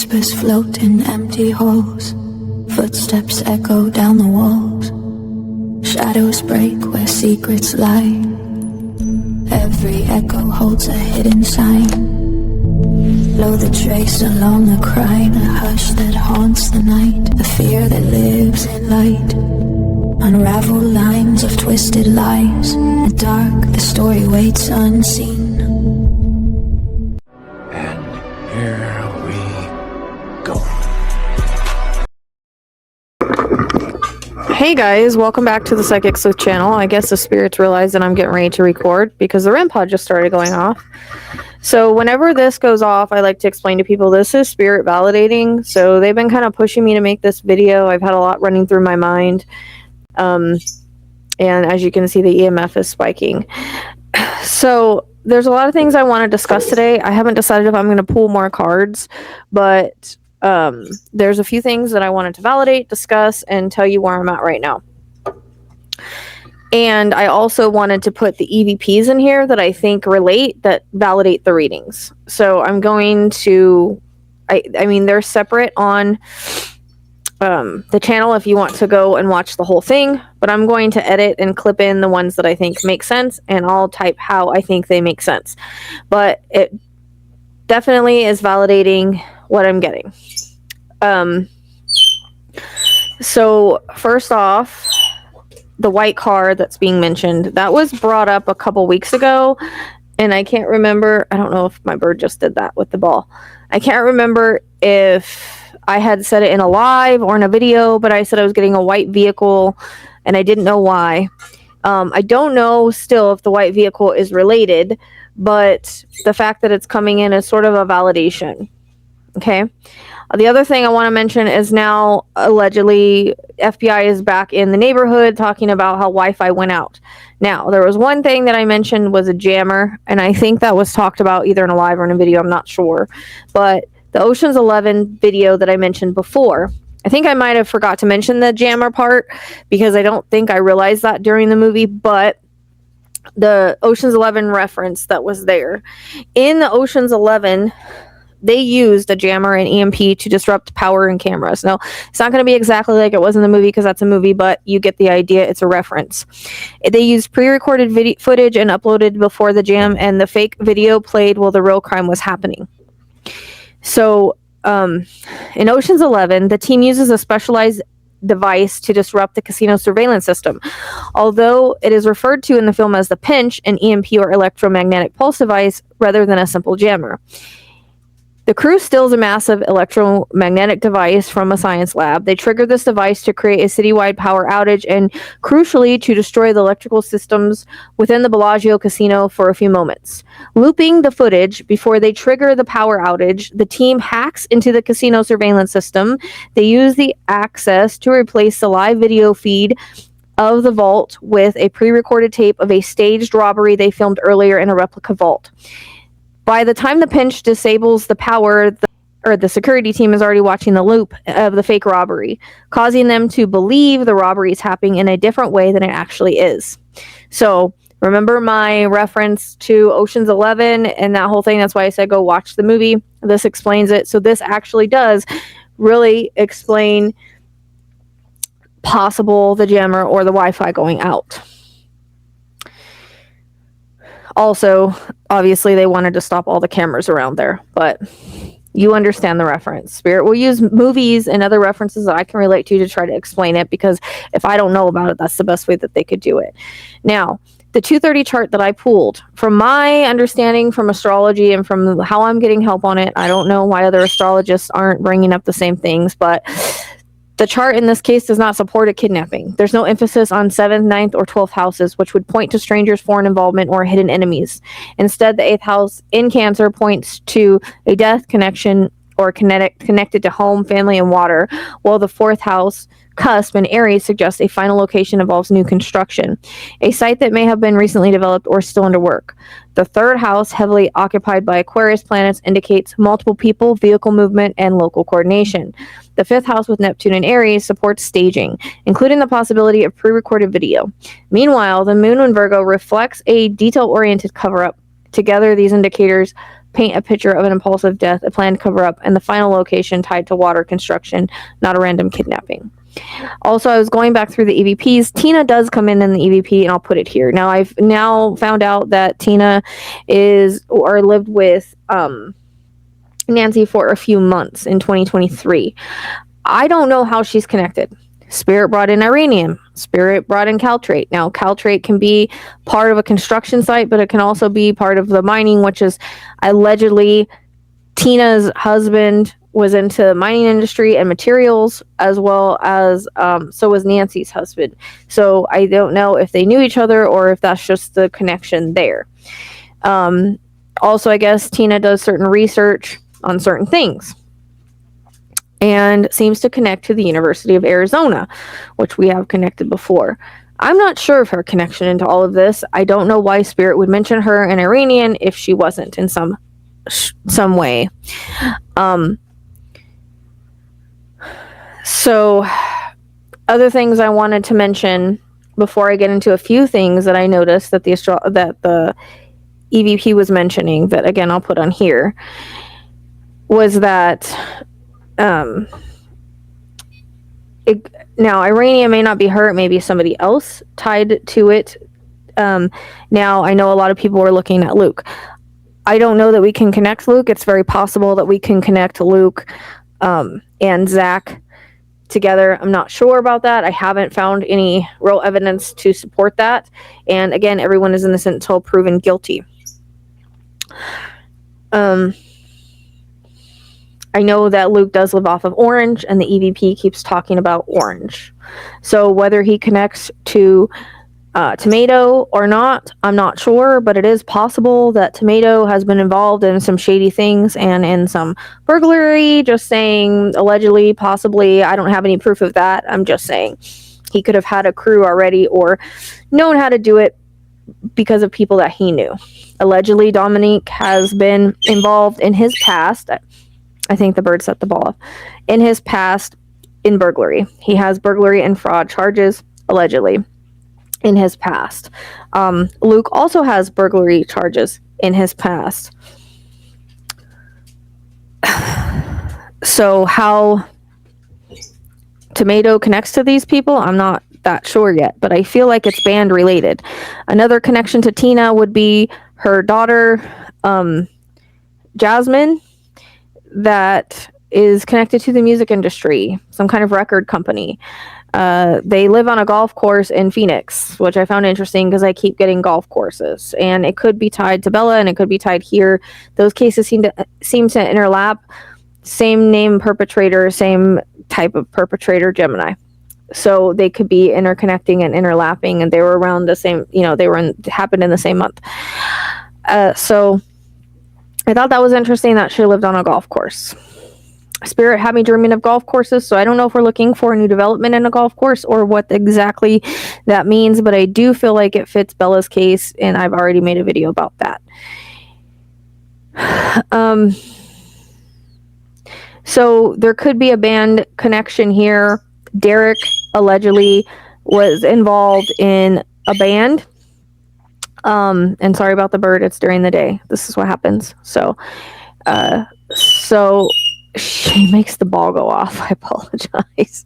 Whispers float in empty halls. Footsteps echo down the walls. Shadows break where secrets lie. Every echo holds a hidden sign. Blow the trace along the crime, a hush that haunts the night, a fear that lives in light. Unravel lines of twisted lies. In the dark, the story waits unseen. And here we go. Hey guys, welcome back to the Psychic Sleuth channel. I guess the spirits realize that I'm getting ready to record because the REM pod just started going off. So whenever this goes off, I like to explain to people this is spirit validating. So they've been kind of pushing me to make this video. I've had a lot running through my mind. And as you can see, the EMF is spiking. So there's a lot of things I want to discuss today. I haven't decided if I'm going to pull more cards, but there's a few things that I wanted to validate, discuss, and tell you where I'm at right now. And I also wanted to put the EVPs in here that I think relate, that validate the readings. So I'm going to, I mean, they're separate on the channel if you want to go and watch the whole thing, but I'm going to edit and clip in the ones that I think make sense, and I'll type how I think they make sense. But it definitely is validating what I'm getting. So first off, the white car that's being mentioned, that was brought up a couple weeks ago, and I can't remember, I don't know if my bird just did that with the ball. I can't remember if I had said it in a live or in a video, but I said I was getting a white vehicle and I didn't know why. I don't know still if the white vehicle is related, but the fact that it's coming in is sort of a validation. Okay. The other thing I want to mention is now allegedly FBI is back in the neighborhood talking about how Wi-Fi went out. Now, there was one thing that I mentioned was a jammer, and I think that was talked about either in a live or in a video, I'm not sure. But the Ocean's 11 video that I mentioned before, I think I might have forgot to mention the jammer part because I don't think I realized that during the movie, but the Ocean's 11 reference that was there. In the Ocean's 11, they used a jammer and EMP to disrupt power and cameras. Now, it's not going to be exactly like it was in the movie because that's a movie, but you get the idea. It's a reference. They used pre-recorded video footage and uploaded before the jam, and the fake video played while the real crime was happening. So, in Ocean's 11, the team uses a specialized device to disrupt the casino surveillance system. Although it is referred to in the film as the pinch, an EMP or electromagnetic pulse device, rather than a simple jammer. The crew steals a massive electromagnetic device from a science lab. They trigger this device to create a citywide power outage and, crucially, to destroy the electrical systems within the Bellagio casino for a few moments. Looping the footage before they trigger the power outage, the team hacks into the casino surveillance system. They use the access to replace the live video feed of the vault with a pre-recorded tape of a staged robbery they filmed earlier in a replica vault. By the time the pinch disables the power, the security team is already watching the loop of the fake robbery, causing them to believe the robbery is happening in a different way than it actually is. So, remember my reference to Ocean's 11 and that whole thing? That's why I said go watch the movie. This explains it. So this actually does really explain possible the jammer or the Wi-Fi going out. Also, obviously, they wanted to stop all the cameras around there, but you understand the reference. Spirit will use movies and other references that I can relate to try to explain it, because if I don't know about it, that's the best way that they could do it. Now, the 230 chart that I pulled, from my understanding from astrology and from how I'm getting help on it, I don't know why other astrologists aren't bringing up the same things, but the chart in this case does not support a kidnapping. There's no emphasis on 7th, 9th, or 12th houses, which would point to strangers, foreign involvement, or hidden enemies. Instead, the 8th house in Cancer points to a death connection or connected to home, family, and water, while the 4th house cusp in Aries suggests a final location involves new construction, a site that may have been recently developed or still under work. The 3rd house, heavily occupied by Aquarius planets, indicates multiple people, vehicle movement, and local coordination. The 5th house with Neptune and Aries supports staging, including the possibility of pre-recorded video. Meanwhile, the moon in Virgo reflects a detail-oriented cover-up, Together, these indicators paint a picture of an impulsive death, a planned cover-up, and the final location tied to water construction, not a random kidnapping. Also, I was going back through the EVPs. Tina does come in the EVP, and I'll put it here. Now, I've now found out that Tina lived with Nancy for a few months in 2023. I don't know how she's connected. Spirit brought in Iranium. Spirit brought in Caltrate. Now, Caltrate can be part of a construction site, but it can also be part of the mining, which is allegedly Tina's husband was into the mining industry and materials, as well as so was Nancy's husband. So I don't know if they knew each other or if that's just the connection there. Also, I guess Tina does certain research on certain things and seems to connect to the University of Arizona, which we have connected before. I'm not sure of her connection into all of this. I don't know why Spirit would mention her and Iranian if she wasn't in some way. So other things I wanted to mention before I get into a few things that I noticed that the EVP was mentioning, that again I'll put on here, was that now Iranian may not be her, it may be somebody else tied to it. Now I know a lot of people were looking at Luke. I don't know that we can connect Luke. It's very possible that we can connect Luke and Zach together. I'm not sure about that. I haven't found any real evidence to support that. And again, everyone is innocent until proven guilty. I know that Luke does live off of Orange, and the EVP keeps talking about Orange. So whether he connects to Tomato or not, I'm not sure, but it is possible that Tomato has been involved in some shady things and in some burglary. Just saying, allegedly, possibly. I don't have any proof of that. I'm just saying he could have had a crew already or known how to do it because of people that he knew. Allegedly, Dominique has been involved in his past. I think the bird set the ball up. In his past, in burglary. He has burglary and fraud charges, allegedly, in his past. Luke also has burglary charges in his past. So how Tomato connects to these people, I'm not that sure yet, but I feel like it's band related. Another connection to Tina would be her daughter, Jasmine, that is connected to the music industry, some kind of record company. They live on a golf course in Phoenix, which I found interesting because I keep getting golf courses, and it could be tied to Bella and it could be tied here. Those cases seem to interlap. Same name perpetrator, same type of perpetrator, Gemini. So they could be interconnecting and interlapping, and they were around the same, happened in the same month. So I thought that was interesting that she lived on a golf course. Spirit had me dreaming of golf courses, so I don't know if we're looking for a new development in a golf course or what exactly that means, but I do feel like it fits Bella's case, and I've already made a video about that. So there could be a band connection here. Derek allegedly was involved in a band. And sorry about the bird, it's during the day. This is what happens. So she makes the ball go off. I apologize.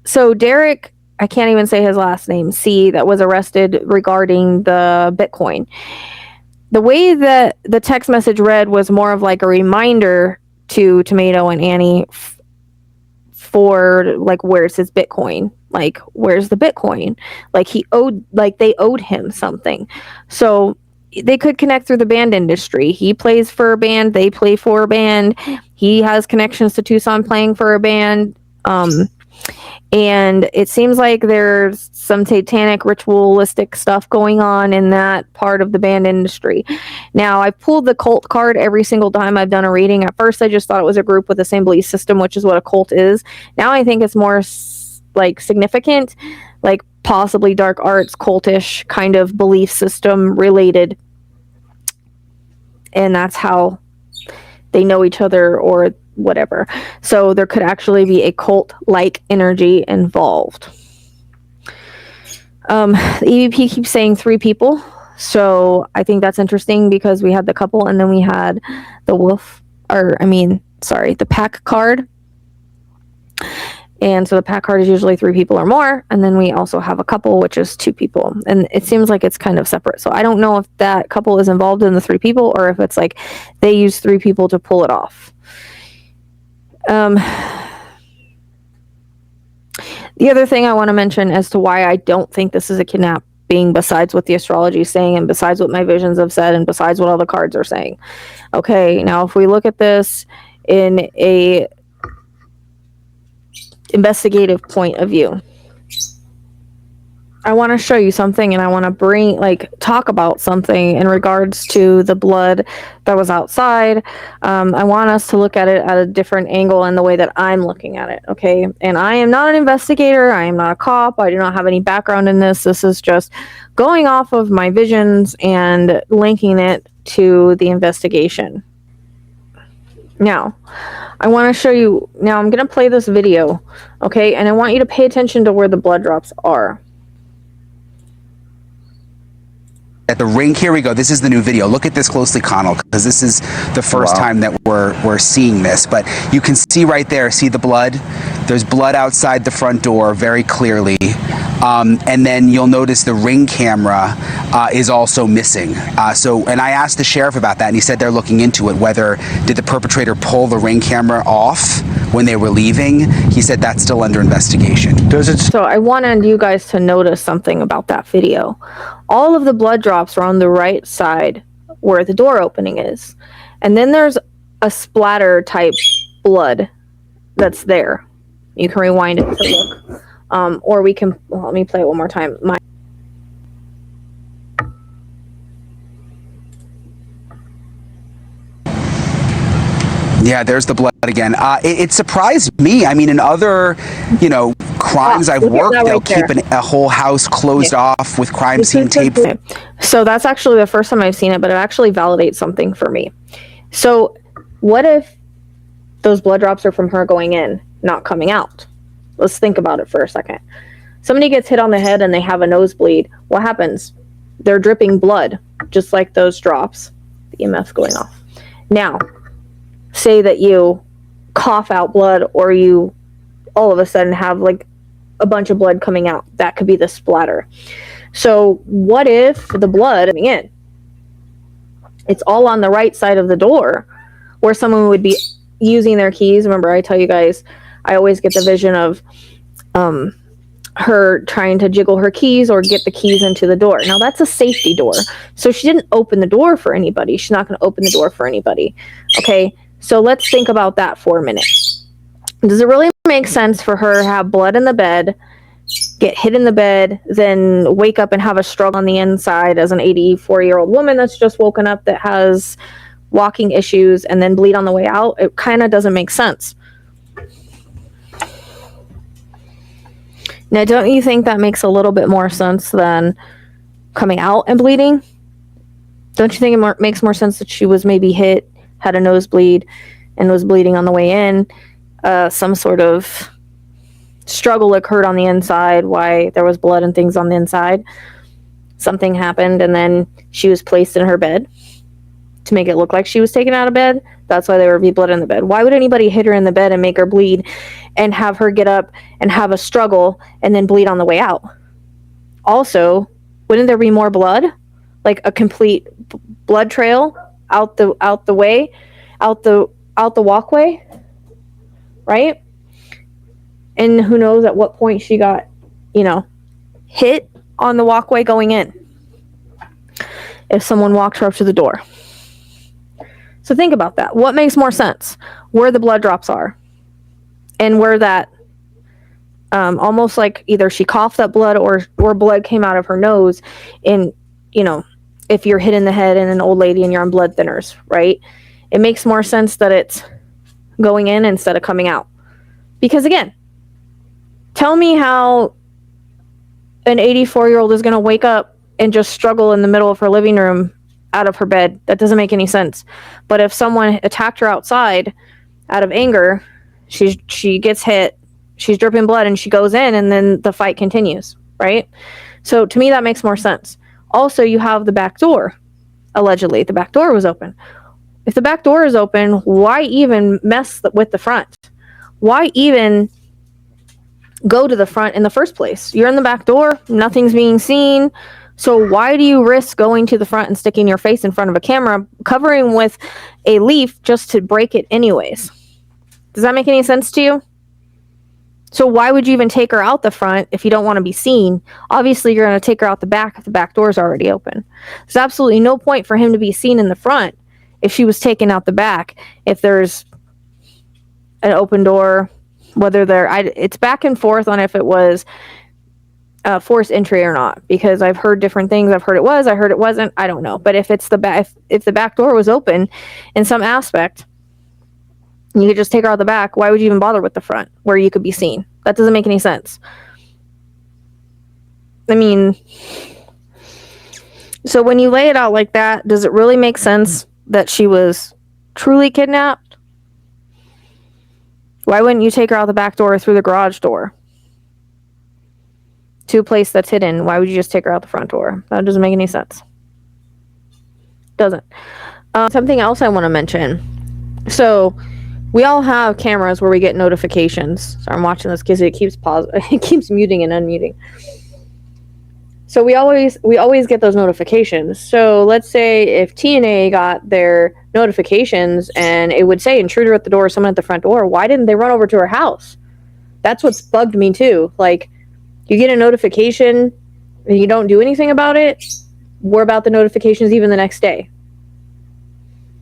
So Derek, I can't even say his last name, C, that was arrested regarding the Bitcoin. The way that the text message read was more of like a reminder to Tomato and Annie for like, where's his Bitcoin? Like, where's the Bitcoin? Like they owed him something. So they could connect through the band industry. He plays for a band. They play for a band. He has connections to Tucson playing for a band. And it seems like there's some satanic ritualistic stuff going on in that part of the band industry. Now, I pulled the cult card every single time I've done a reading. At first, I just thought it was a group with the same belief system, which is what a cult is. Now I think it's more like significant, like possibly dark arts, cultish kind of belief system related. And that's how they know each other or whatever. So there could actually be a cult-like energy involved. The EVP keeps saying 3 people. So I think that's interesting because we had the couple and then we had the the pack card. And so the pack card is usually 3 people or more. And then we also have a couple, which is 2 people. And it seems like it's kind of separate. So I don't know if that couple is involved in the 3 people or if it's like they use 3 people to pull it off. The other thing I want to mention as to why I don't think this is a kidnapping, besides what the astrology is saying and besides what my visions have said and besides what all the cards are saying. Okay, now if we look at this in a investigative point of view, I want to show you something and I want to talk about something in regards to the blood that was outside. I want us to look at it at a different angle in the way that I'm looking at it, okay? And I am not an investigator. I am not a cop. I do not have any background in this. This is just going off of my visions and linking it to the investigation. Now, I want to show you, now I'm going to play this video, okay? And I want you to pay attention to where the blood drops are. At the ring, here we go. This is the new video. Look at this closely, Connell, because this is the first time that we're seeing this. But you can see right there, see the blood? There's blood outside the front door very clearly. And then you'll notice the ring camera is also missing. And I asked the sheriff about that, and he said they're looking into it. Whether did the perpetrator pull the ring camera off when they were leaving? He said that's still under investigation. So I wanted you guys to notice something about that video. All of the blood drops are on the right side where the door opening is. And then there's a splatter type blood that's there. You can rewind it to look. Or we can, let me play it one more time. Yeah, there's the blood again. It surprised me. I mean, in other, crimes I've worked, they'll keep a whole house closed off with crime scene tape. So that's actually the first time I've seen it, but it actually validates something for me. So what if those blood drops are from her going in, not coming out? Let's think about it for a second. Somebody gets hit on the head and they have a nosebleed. What happens? They're dripping blood, just like those drops. The EMF's going off. Now, say that you cough out blood or you all of a sudden have like a bunch of blood coming out. That could be the splatter. So what if the blood coming in, it's all on the right side of the door where someone would be using their keys? Remember, I tell you guys, I always get the vision of her trying to jiggle her keys or get the keys into the door. Now that's a safety door. So she didn't open the door for anybody. She's not going to open the door for anybody. Okay. So let's think about that for a minute. Does it really make sense for her to have blood in the bed, get hit in the bed, then wake up and have a struggle on the inside as an 84-year-old woman that's just woken up that has walking issues and then bleed on the way out? It kind of doesn't make sense. Now, don't you think that makes a little bit more sense than coming out and bleeding? Don't you think it makes more sense that she was maybe hit, had a nosebleed, and was bleeding on the way in? Some sort of struggle occurred on the inside, why there was blood and things on the inside. Something happened, and then she was placed in her bed to make it look like she was taken out of bed. That's why there would be blood in the bed. Why would anybody hit her in the bed and make her bleed and have her get up and have a struggle and then bleed on the way out? Also, wouldn't there be more blood? Like a complete blood trail out the walkway, right? And who knows at what point she got, hit on the walkway going in, if someone walked her up to the door. So think about that. What makes more sense? Where the blood drops are, and where that almost like either she coughed up blood or blood came out of her nose. And if you're hit in the head and an old lady and you're on blood thinners, right? It makes more sense that it's going in instead of coming out. Because again, tell me how an 84-year-old is going to wake up and just struggle in the middle of her living room out of her bed. That doesn't make any sense. But if someone attacked her outside out of anger, she gets hit, she's dripping blood, and she goes in, and then the fight continues, right? So to me, that makes more sense. Also, you have the back door. Allegedly, the back door was open. If the back door is open, why even mess with the front? Why even go to the front in the first place? You're in the back door, nothing's being seen. So why do you risk going to the front and sticking your face in front of a camera, covering with a leaf just to break it anyways? Does that make any sense to you? So why would you even take her out the front if you don't want to be seen? Obviously, you're going to take her out the back if the back door is already open. There's absolutely no point for him to be seen in the front if she was taken out the back. If there's an open door, whether it's back and forth on if it was forced entry or not, because I've heard different things. I've heard it was, I heard it wasn't. I don't know. But if it's if the back door was open in some aspect, you could just take her out the back. Why would you even bother with the front where you could be seen? That doesn't make any sense. I mean, so when you lay it out like that, does it really make sense that she was truly kidnapped? Why wouldn't you take her out the back door or through the garage door to a place that's hidden? Why would you just take her out the front door? That doesn't make any sense. Doesn't. Something else I want to mention. So we all have cameras where we get notifications. So I'm watching this because it keeps it keeps muting and unmuting. So we always get those notifications. So let's say if TNA got their notifications and it would say intruder at the door, someone at the front door, why didn't they run over to her house? That's what's bugged me too. Like, you get a notification and you don't do anything about it. What about the notifications even the next day?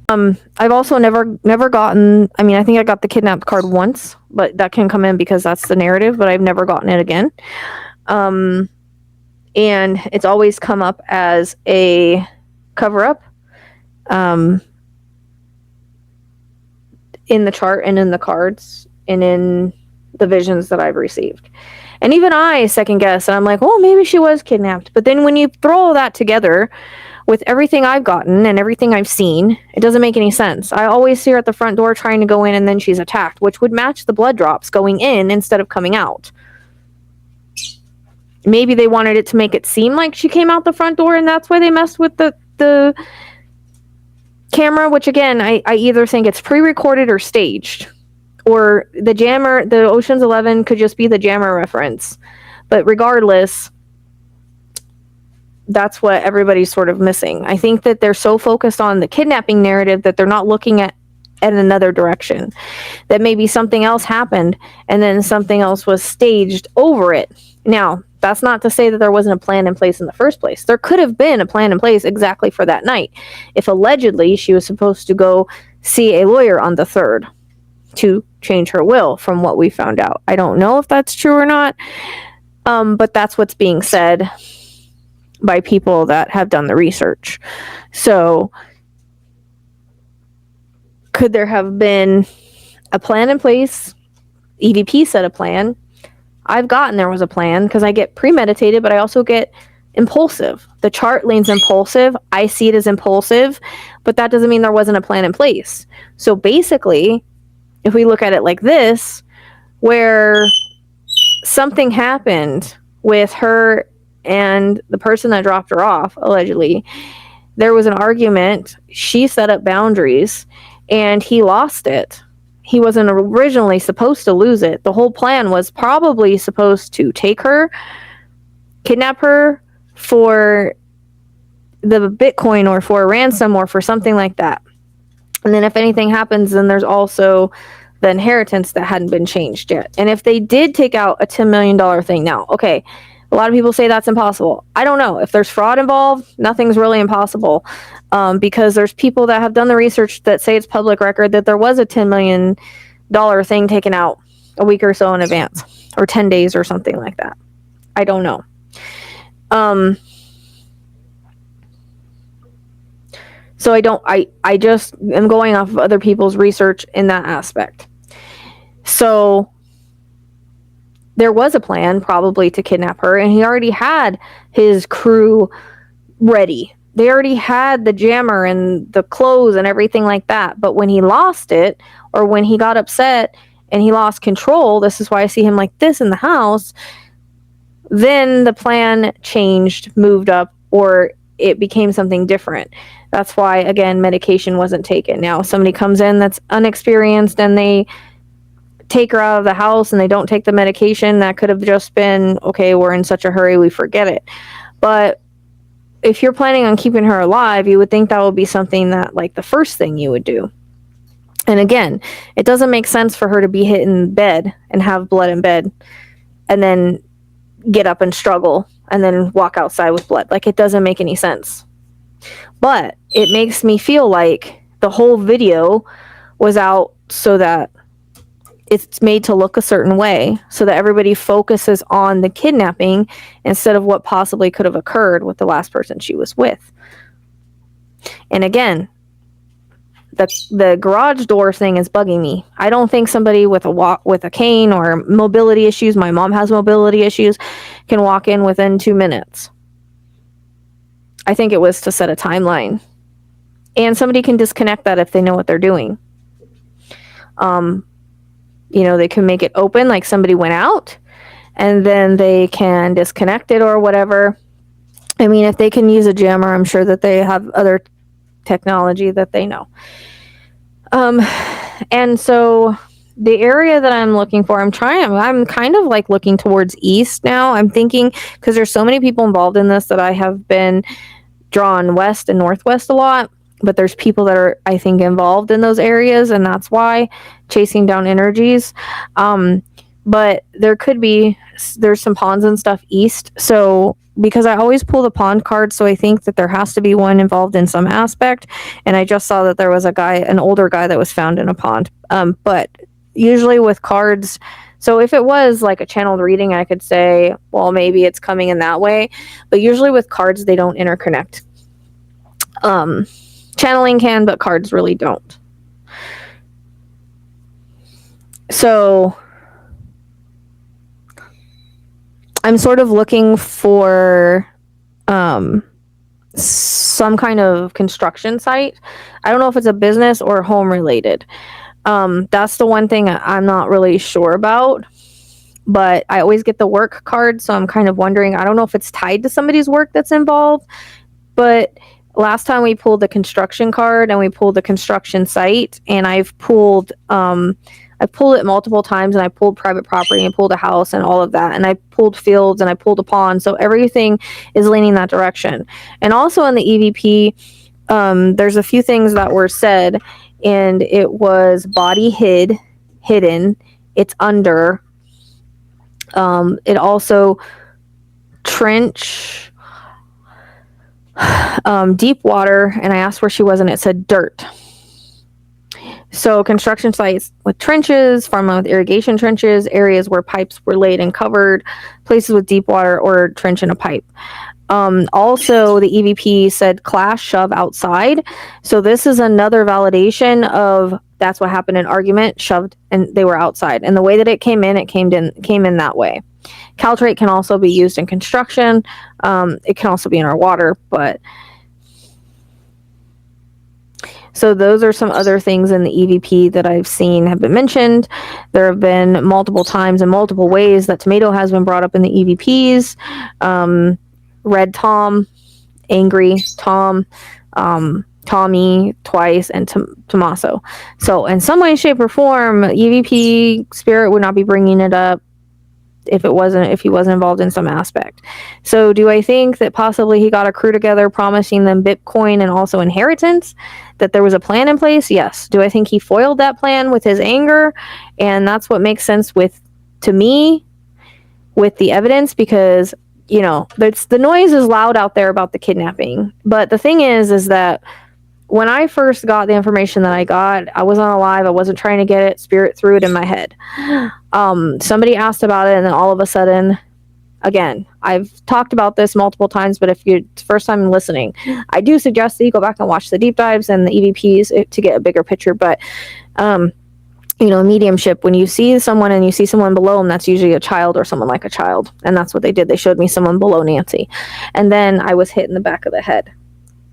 I've also never gotten, I mean, I think I got the kidnapped card once, but that can come in because that's the narrative, but I've never gotten it again. And it's always come up as a cover-up in the chart and in the cards and in the visions that I've received. And even I second guess, and I'm like, well, maybe she was kidnapped. But then when you throw all that together with everything I've gotten and everything I've seen, it doesn't make any sense. I always see her at the front door trying to go in and then she's attacked, which would match the blood drops going in instead of coming out. Maybe they wanted it to make it seem like she came out the front door and that's why they messed with the camera, which again, I either think it's pre-recorded or staged. Or the jammer, the Ocean's 11 could just be the jammer reference. But regardless, that's what everybody's sort of missing. I think that they're so focused on the kidnapping narrative that they're not looking at another direction. That maybe something else happened and then something else was staged over it. Now, that's not to say that there wasn't a plan in place in the first place. There could have been a plan in place exactly for that night. If allegedly she was supposed to go see a lawyer on the 3rd to change her will, from what we found out. I don't know if that's true or not, but that's what's being said by people that have done the research. So could there have been a plan in place? EVP said a plan. I've gotten there was a plan because I get premeditated, but I also get impulsive. The chart leans impulsive. I see it as impulsive, but that doesn't mean there wasn't a plan in place. So basically, if we look at it like this, where something happened with her and the person that dropped her off, allegedly, there was an argument, she set up boundaries, and he lost it. He wasn't originally supposed to lose it. The whole plan was probably supposed to take her, kidnap her for the Bitcoin or for a ransom or for something like that. And then if anything happens, then there's also the inheritance that hadn't been changed yet. And if they did take out a $10 million thing now, okay, a lot of people say that's impossible. I don't know. If there's fraud involved, nothing's really impossible, because there's people that have done the research that say it's public record that there was a $10 million thing taken out a week or so in advance, or 10 days or something like that. I don't know. So I just am going off of other people's research in that aspect. So there was a plan probably to kidnap her, and he already had his crew ready. They already had the jammer and the clothes and everything like that. But when he lost it, or when he got upset and he lost control, this is why I see him like this in the house, then the plan changed, moved up, or it became something different. That's why, again, medication wasn't taken. Now, if somebody comes in that's unexperienced and they take her out of the house and they don't take the medication, that could have just been, okay, we're in such a hurry, we forget it. But if you're planning on keeping her alive, you would think that would be something that, like, the first thing you would do. And again, it doesn't make sense for her to be hit in bed and have blood in bed and then get up and struggle and then walk outside with blood. Like, it doesn't make any sense. But it makes me feel like the whole video was out so that it's made to look a certain way, so that everybody focuses on the kidnapping instead of what possibly could have occurred with the last person she was with. And again, the garage door thing is bugging me. I don't think somebody with a cane or mobility issues, my mom has mobility issues, can walk in within 2 minutes. I think it was to set a timeline. And somebody can disconnect that if they know what they're doing. They can make it open like somebody went out, and then they can disconnect it or whatever. I mean, if they can use a jammer, I'm sure that they have other technology that they know. And so the area that I'm looking for, I'm kind of like looking towards east now. I'm thinking, because there's so many people involved in this, that I have been drawn west and northwest a lot. But there's people that are, I think, involved in those areas, and that's why, chasing down energies. But there's some ponds and stuff east. So, because I always pull the pond card, so I think that there has to be one involved in some aspect. And I just saw that there was an older guy that was found in a pond. But usually with cards, so if it was like a channeled reading, I could say, well, maybe it's coming in that way. But usually with cards, they don't interconnect. Channeling can, but cards really don't. So I'm sort of looking for some kind of construction site. I don't know if it's a business or home related. That's the one thing I'm not really sure about. But I always get the work card, so I'm kind of wondering, I don't know if it's tied to somebody's work that's involved, but last time we pulled the construction card and we pulled the construction site, and I've pulled it multiple times, and I pulled private property and pulled a house and all of that, and I pulled fields and I pulled a pond, so everything is leaning that direction. And also in the EVP, there's a few things that were said, and it was body hidden, it's under, it also trench, deep water, and I asked where she was, and it said dirt. So construction sites with trenches, farmland with irrigation trenches, areas where pipes were laid and covered, places with deep water or trench in a pipe. Also, the EVP said clash, shove outside. So this is another validation of that's what happened in argument, shoved, and they were outside. And the way that it came in that way. Caltrate can also be used in construction. It can also be in our water, but so those are some other things in the EVP that I've seen have been mentioned. There have been multiple times and multiple ways that tomato has been brought up in the EVPs. Red Tom, Angry Tom, Tommy twice, and Tommaso. So in some way, shape, or form, EVP spirit would not be bringing it up if he wasn't involved in some aspect. So do I think that possibly he got a crew together promising them Bitcoin and also inheritance, that there was a plan in place? Yes. Do I think he foiled that plan with his anger? And that's what makes sense to me with the evidence, because the noise is loud out there about the kidnapping. But the thing is that when I first got the information that I got, I wasn't alive. I wasn't trying to get it. Spirit threw it in my head. Somebody asked about it, and then all of a sudden, again, I've talked about this multiple times, but if you're first time listening, I do suggest that you go back and watch the deep dives and the EVPs to get a bigger picture. But, mediumship, when you see someone and you see someone below them, that's usually a child or someone like a child. And that's what they did. They showed me someone below Nancy. And then I was hit in the back of the head.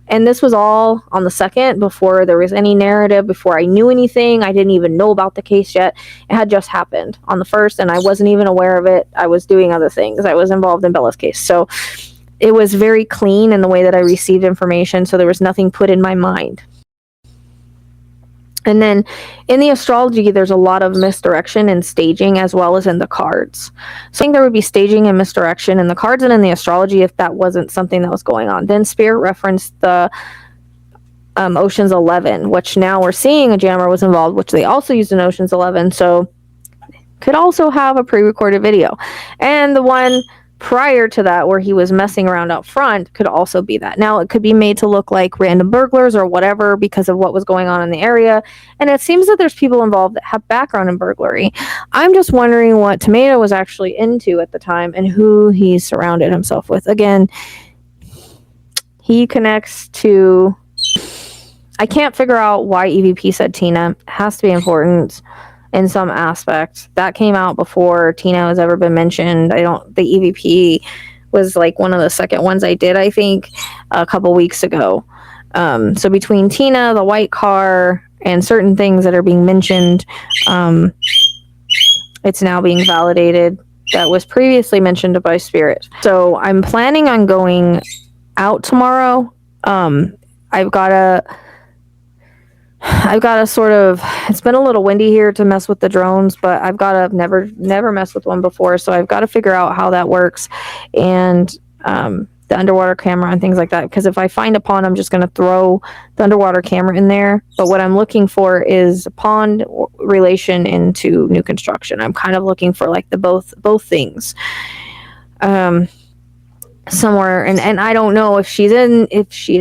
And this was all on the second, before there was any narrative, before I knew anything. I didn't even know about the case yet. It had just happened on the first, and I wasn't even aware of it. I was doing other things. I was involved in Bella's case. So it was very clean in the way that I received information, so there was nothing put in my mind. And then in the astrology, there's a lot of misdirection and staging as well as in the cards. So I think there would be staging and misdirection in the cards and in the astrology if that wasn't something that was going on. Then Spirit referenced the Ocean's 11, which now we're seeing a jammer was involved, which they also used in Ocean's 11. So could also have a pre-recorded video. And the one prior to that where he was messing around out front could also be that. Now it could be made to look like random burglars or whatever because of what was going on in the area, and it seems that there's people involved that have background in burglary. I'm just wondering what Tomato was actually into at the time and who he surrounded himself with. Again, he connects to, I can't figure out why EVP said Tina. It has to be important in some aspect. That came out before Tina has ever been mentioned. The EVP was like one of the second ones I did, I think, a couple weeks ago. So between Tina, the white car, and certain things that are being mentioned, it's now being validated that was previously mentioned by Spirit. So I'm planning on going out tomorrow. I've got to sort of, it's been a little windy here to mess with the drones, but I've got to never mess with one before. So I've got to figure out how that works, and the underwater camera and things like that. Because if I find a pond, I'm just going to throw the underwater camera in there. But what I'm looking for is pond relation into new construction. I'm kind of looking for like the both things. Somewhere, and I don't know if she is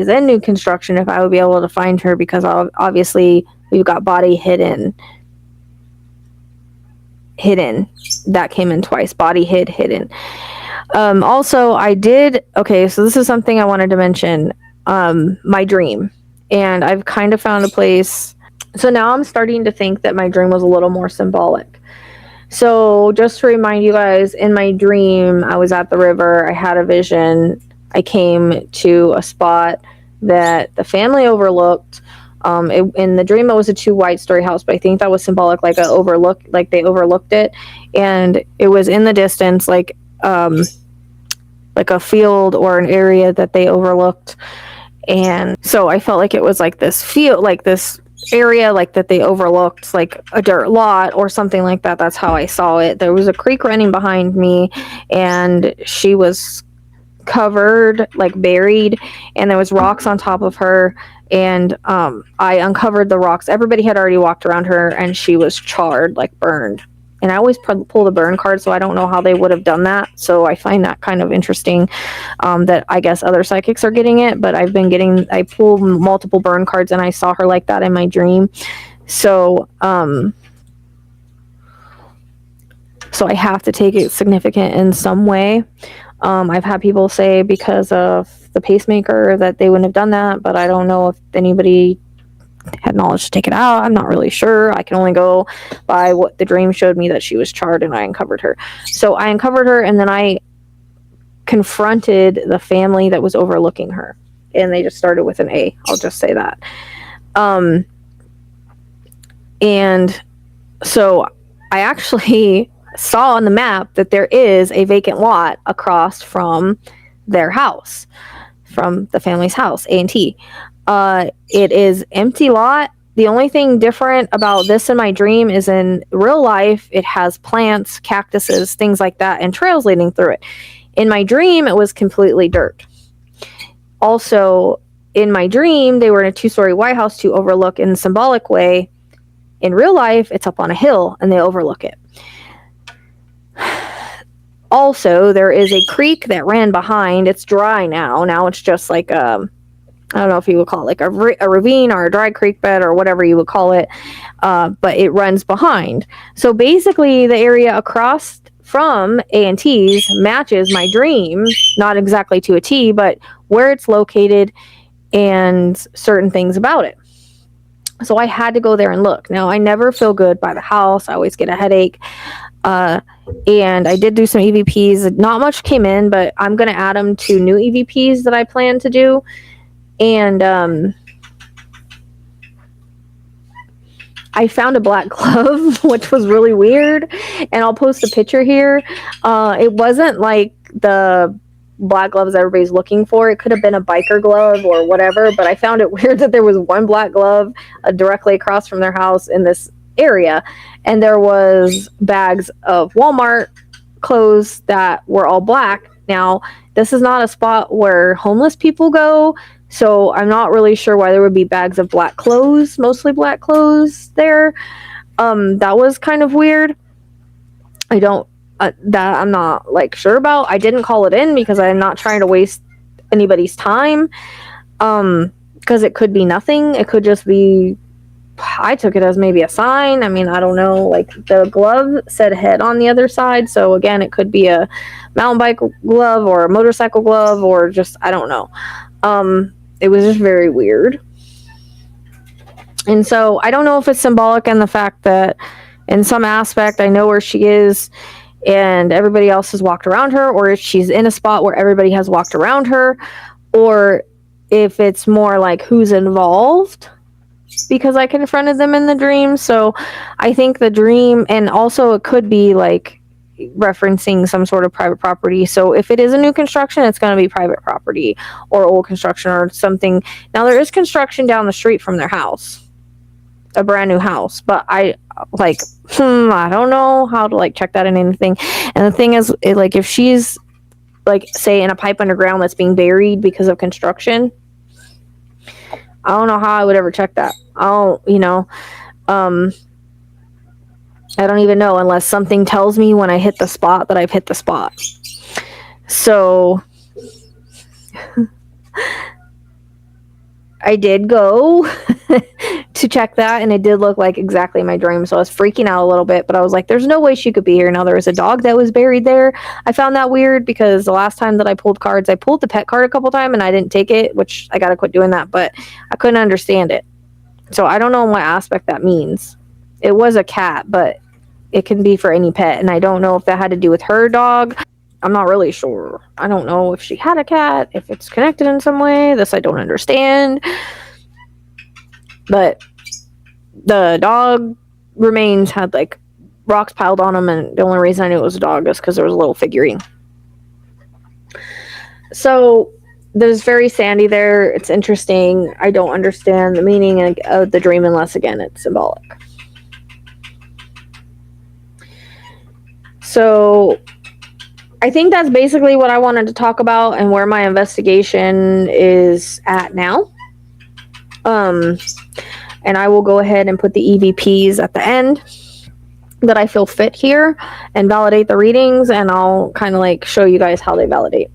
in new construction, if I would be able to find her, because obviously we've got body hidden that came in twice. Body hidden. Also I did, okay, so this is something I wanted to mention, my dream, and I've kind of found a place. So now I'm starting to think that my dream was a little more symbolic. So just to remind you guys, in my dream, I was at the river. I had a vision. I came to a spot that the family overlooked. In the dream, it was a 2-white-story house, but I think that was symbolic, like they overlooked it, and it was in the distance, like a field or an area that they overlooked. And so I felt like it was like this field, like this area like that they overlooked, like a dirt lot or something like that. That's how I saw it. There was a creek running behind me, and she was covered, like buried, and there was rocks on top of her, and I uncovered the rocks. Everybody had already walked around her, and she was charred, like burned. And I always pull the burn card, so I don't know how they would have done that. So I find that kind of interesting, that I guess other psychics are getting it, but I pull multiple burn cards, and I saw her like that in my dream. So I have to take it significant in some way. I've had people say because of the pacemaker that they wouldn't have done that, but I don't know if anybody had knowledge to take it out. I'm not really sure. I can only go by what the dream showed me, that she was charred, and I uncovered her. So I uncovered her, and then I confronted the family that was overlooking her, and they just started with an A. I'll just say that. And so I actually saw on the map that there is a vacant lot across from their house, from the family's house, A&T. It is empty lot. The only thing different about this in my dream is in real life, it has plants, cactuses, things like that, and trails leading through it. In my dream, it was completely dirt. Also, in my dream, they were in a 2-story White House to overlook in a symbolic way. In real life, it's up on a hill, and they overlook it. Also, there is a creek that ran behind. It's dry now. Now it's just like I don't know if you would call it like a ravine or a dry creek bed or whatever you would call it, but it runs behind. So basically the area across from A&T's matches my dream, not exactly to a T, but where it's located and certain things about it. So I had to go there and look. Now, I never feel good by the house. I always get a headache. And I did do some EVPs. Not much came in, but I'm going to add them to new EVPs that I plan to do. And I found a black glove, which was really weird. And I'll post a picture here. It wasn't like the black gloves everybody's looking for. It could have been a biker glove or whatever, but I found it weird that there was one black glove directly across from their house in this area, and there was bags of Walmart clothes that were all black. Now, this is not a spot where homeless people go, so I'm not really sure why there would be bags of black clothes, mostly black clothes there. That was kind of weird. I don't that I'm not like sure about. I didn't call it in because I'm not trying to waste anybody's time. Because it could be nothing. It could just be, I took it as maybe a sign. I mean, I don't know. Like the glove said head on the other side, so again, it could be a mountain bike glove or a motorcycle glove or just, I don't know. It was just very weird. And so I don't know if it's symbolic in the fact that in some aspect I know where she is and everybody else has walked around her, or if she's in a spot where everybody has walked around her, or if it's more like who's involved because I confronted them in the dream. So I think the dream, and also it could be like referencing some sort of private property. So if it is a new construction, it's going to be private property or old construction or something. Now there is construction down the street from their house, a brand new house, but I don't know how to like check that in anything. And the thing is, like if she's like say in a pipe underground that's being buried because of construction, I don't know how I would ever check that. I don't even know unless something tells me when I hit the spot that I've hit the spot. So I did go to check that, and it did look like exactly my dream. So I was freaking out a little bit, but I was like, there's no way she could be here. Now, there was a dog that was buried there. I found that weird because the last time that I pulled cards, I pulled the pet card a couple times, and I didn't take it, which I got to quit doing that, but I couldn't understand it. So I don't know what aspect that means. It was a cat, but it can be for any pet, and I don't know if that had to do with her dog. I'm not really sure. I don't know if she had a cat, if it's connected in some way. This I don't understand. But the dog remains had like rocks piled on them, and the only reason I knew it was a dog is because there was a little figurine. So there's very sandy there. It's interesting. I don't understand the meaning of the dream unless, again, it's symbolic. So I think that's basically what I wanted to talk about and where my investigation is at now. And I will go ahead and put the EVPs at the end that I feel fit here and validate the readings, and I'll kind of like show you guys how they validate.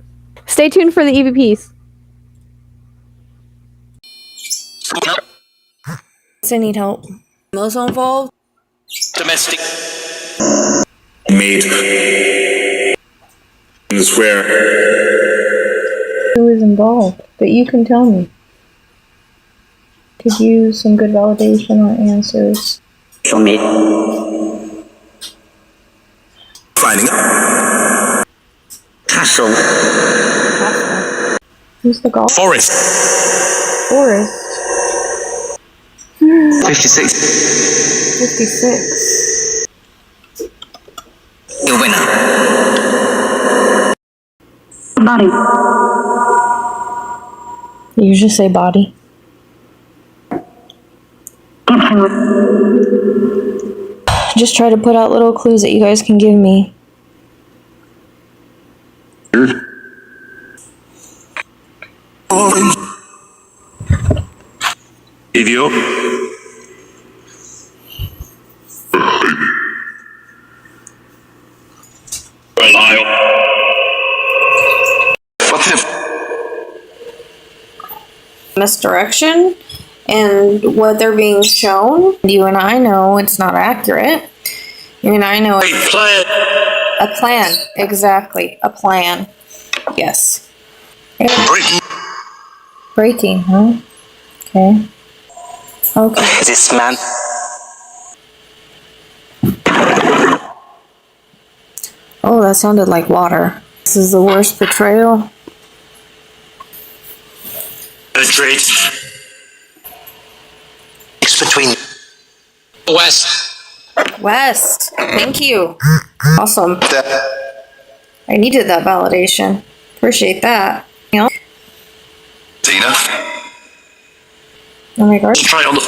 Stay tuned for the EVPs. Does I need help? I'm also involved. Domestic. Made. Where? Who is involved? But you can tell me. Could use some good validation or answers. Show me. Finding out. Castle. Who's the golf? Forest. 56. 56. You winner. Body. You just say body. Just try to put out little clues that you guys can give me. Idiot. Misdirection and what they're being shown. You and I know it's not accurate. You and I know it's a plan. Exactly. A plan. Yes. Breaking, huh? Okay. Okay. This man. Oh, that sounded like water. This is the worst portrayal. The trade. It's between West. Thank you. Awesome. I needed that validation. Appreciate that. You know? Tina. Oh my gosh. Try on the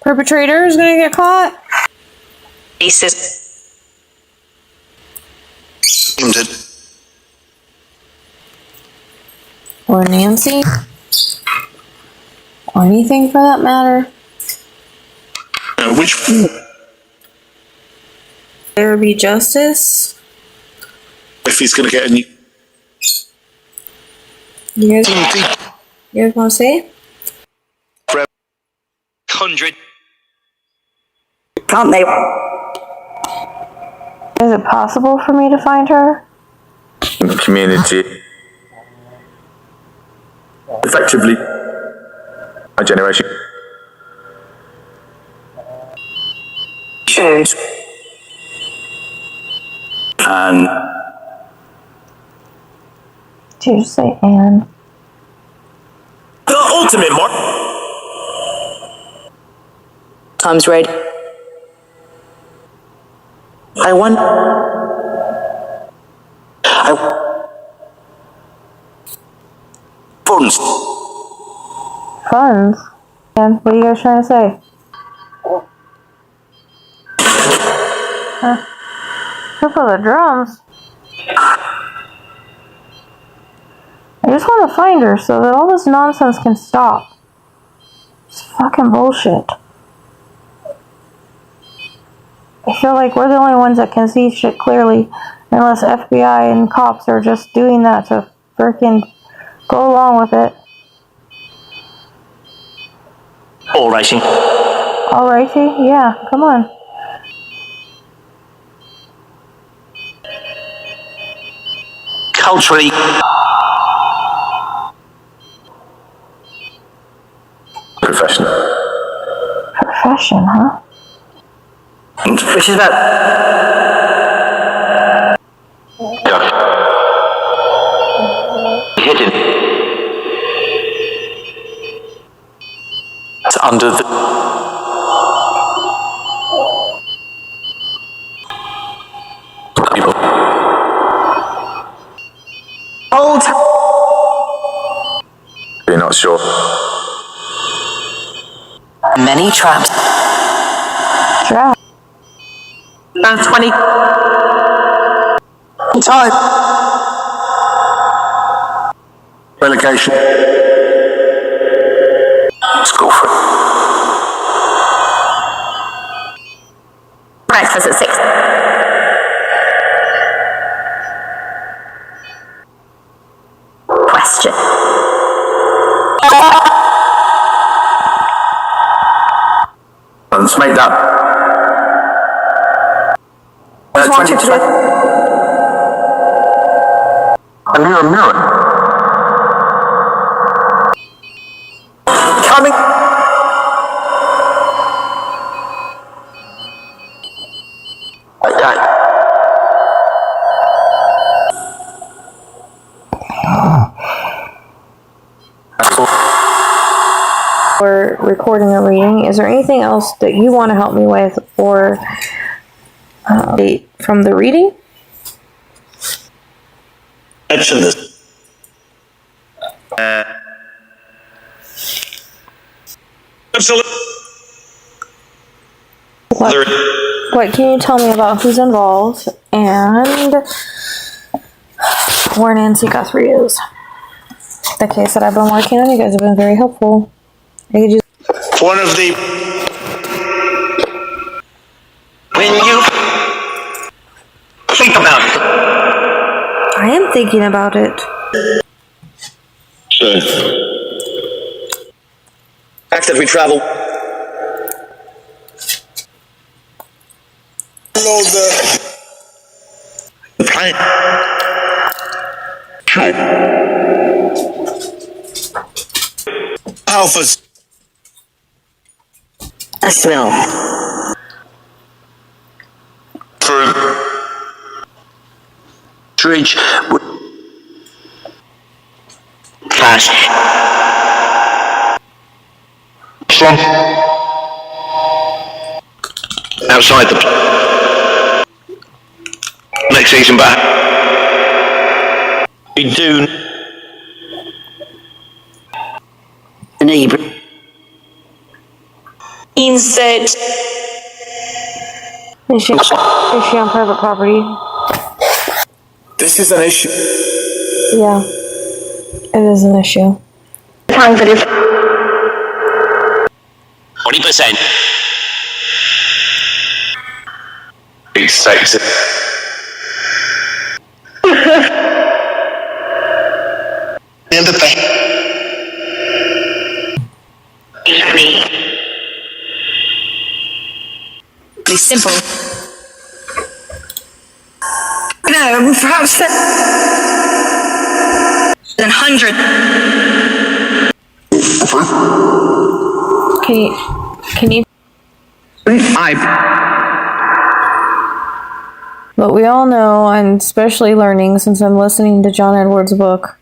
Perpetrator is gonna get caught? basis. Or Nancy? Or anything for that matter. Which There be justice? if he's gonna get a new You guys wanna say? 100. Can't they? Is it possible for me to find her? Community. Effectively, my generation. Choose. And Did you just say Anne? the ultimate mark. Time's ready. I want. Funds. Funds? And what are you guys trying to say? Who for the drums? I just want to find her so that all this nonsense can stop. It's fucking bullshit. I feel like we're the only ones that can see shit clearly, unless FBI and cops are just doing that to freaking go along with it. Alrighty. Alrighty, yeah, come on. Culturally. Professional. Profession, huh? Which is about. Yeah. Hidden. It's under the. Old. You're not sure. Many traps. Trap. About 20. Time. Relegation. Let's go for it. Breakfast at 6. Question. Let's make that. 20. A mirror. Coming. Okay. We're recording a reading. Is there anything else that you want to help me with, or from the reading? Mention this. Absolutely. What can you tell me about who's involved and where Nancy Guthrie is? The case that I've been working on, you guys have been very helpful. I could just One of the. When you think about it. I am thinking about it. Sure. Fact that we travel. The planet. Alphas. A smell. True. Dredge. Flash. Strong. Outside the. Next season back. We do. Neighbor. Means that Is she on private property? This is an issue. Yeah. It is an issue. time for this. 20%. It's sexy. And the thing. It's simple. No, perhaps 100. Can you? But we all know, I'm especially learning since I'm listening to John Edwards' book,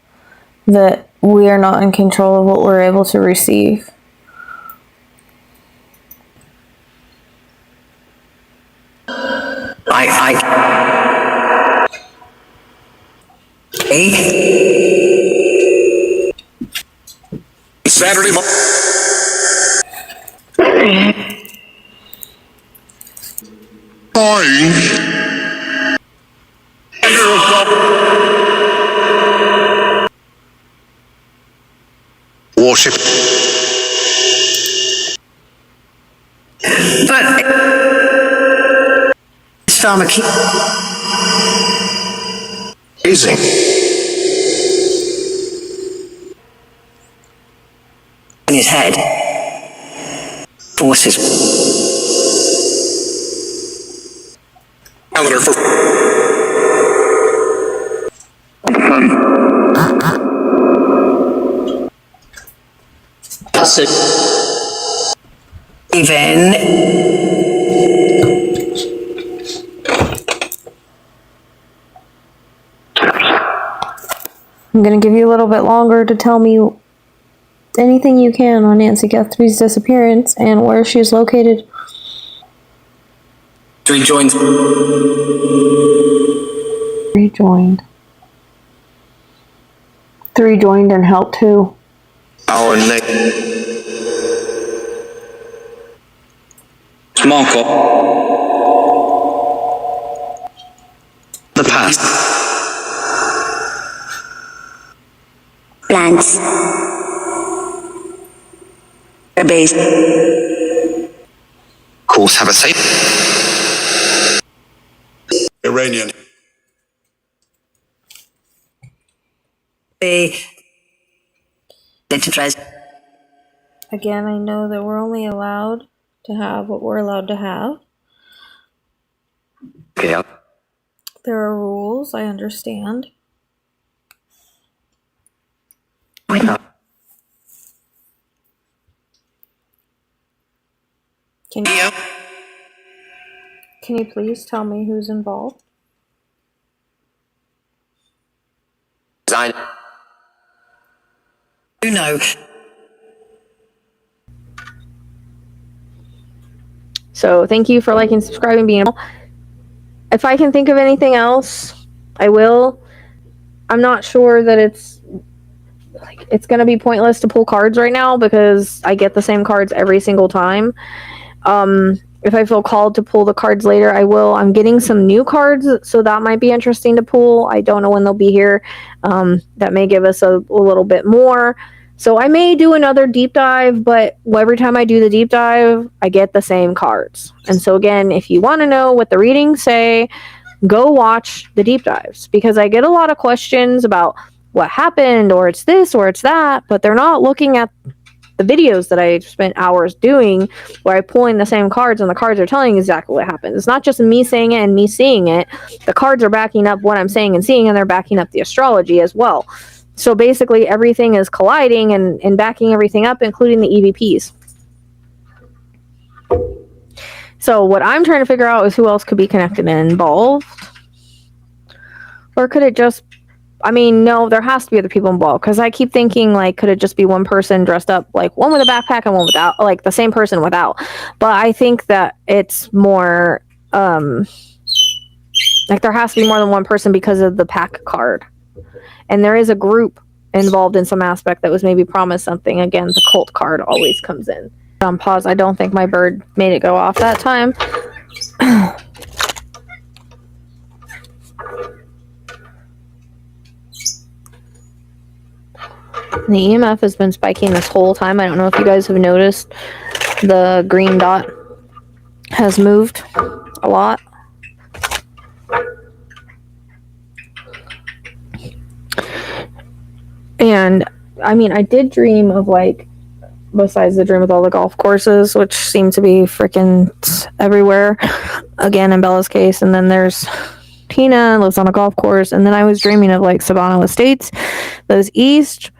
that we are not in control of what we're able to receive. Saturday Worship. But stomach. Amazing. In his head. Forces. Calendar for Even. I'm going to give you a little bit longer to tell me anything you can on Nancy Guthrie's disappearance and where she is located. Rejoined. Three joined and helped who? our next Marco. The past. Plants. Base. Course, have a safe. Iranian. The enterprise. Again, I know that we're only allowed to have what we're allowed to have. Yeah. There are rules, I understand. Can you please tell me who's involved? Design. You know. So thank you for liking, subscribing, being. If I can think of anything else, I will. I'm not sure that it's going to be pointless to pull cards right now because I get the same cards every single time. If I feel called to pull the cards later, I will. I'm getting some new cards, so that might be interesting to pull. I don't know when they'll be here. That may give us a little bit more. So I may do another deep dive, but every time I do the deep dive, I get the same cards. And so again, if you want to know what the readings say, go watch the deep dives because I get a lot of questions about what happened or it's this or it's that, but they're not looking at the videos that I spent hours doing where I'm pulling the same cards and the cards are telling exactly what happened. It's not just me saying it and me seeing it. The cards are backing up what I'm saying and seeing, and they're backing up the astrology as well. So basically everything is colliding and backing everything up, including the EVPs. So what I'm trying to figure out is who else could be connected and involved. Or could it just... I mean, no, there has to be other people involved because I keep thinking, like, could it just be one person dressed up, like one with a backpack and one without, like the same person without? But I think that it's more, like there has to be more than one person because of the pack card. And there is a group involved in some aspect that was maybe promised something. Again, the cult card always comes in. On pause. I don't think my bird made it go off that time. The EMF has been spiking this whole time. I don't know if you guys have noticed. The green dot has moved a lot. And I mean, I did dream of, like, besides the dream with all the golf courses, which seem to be freaking everywhere, again in Bella's case, and then there's Tina lives on a golf course, and then I was dreaming of, like, Sabano Estates that is east,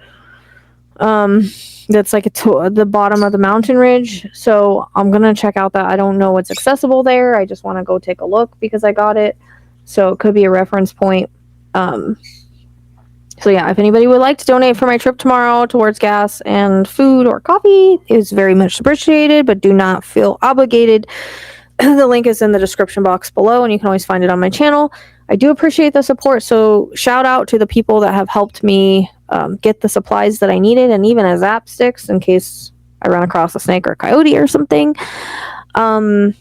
that's like the bottom of the mountain ridge. So I'm gonna check out that. I don't know what's accessible there. I just want to go take a look because I got it, so it could be a reference point. So yeah, if anybody would like to donate for my trip tomorrow towards gas and food or coffee, is very much appreciated, but do not feel obligated. The link is in the description box below, and you can always find it on my channel. I do appreciate the support, so shout out to the people that have helped me get the supplies that I needed, and even a zap sticks in case I run across a snake or a coyote or something. So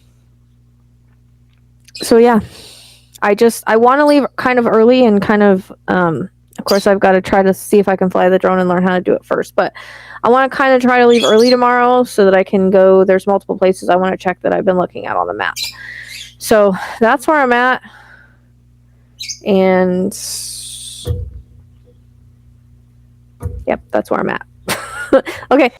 yeah, I want to leave kind of early and kind of course, I've got to try to see if I can fly the drone and learn how to do it first. But I want to kind of try to leave early tomorrow so that I can go. There's multiple places I want to check that I've been looking at on the map. So that's where I'm at. And yep, that's where I'm at. Okay.